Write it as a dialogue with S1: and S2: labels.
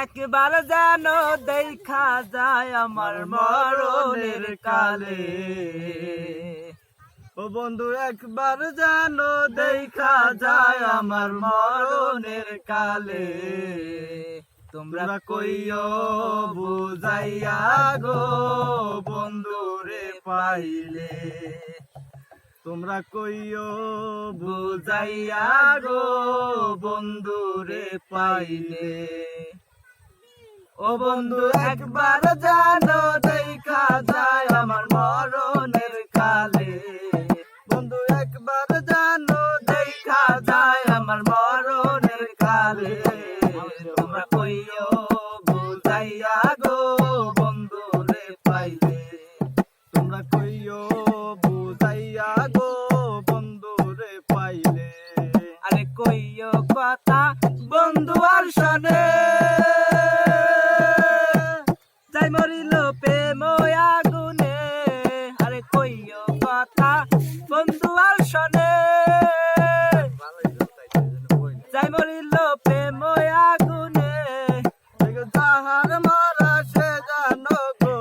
S1: একবার যেন দেখা যায় আমার মরণের কালে। ও বন্ধু একবার যেন দেখা যায় আমার মরণের কালে। তোমরা কইও বুঝাইয়া গো বন্ধুরে পাইলে। তোমরা কইও বুঝাইয়া গো বন্ধুরে পাইলে। ও বন্ধু একবার জানো দেখা যায় আমার মরণের কালে। বন্ধু একবার জানো দেখা যায় আমার মরণের কালে। তোমরা কইও বুঝাইয়া গো বন্ধুরে পাইলে। তোমরা কইও বুঝাইয়া গো বন্ধুরে পাইলে। আরে কইও কথা বন্ধু আর শোনে, যাই মরিল প্রেম আগুনে। আরে কইও কথা বন্ধু আর শোনে, যাই মরিল প্রেম আগুনে। যাহার মারা সে জানো গো।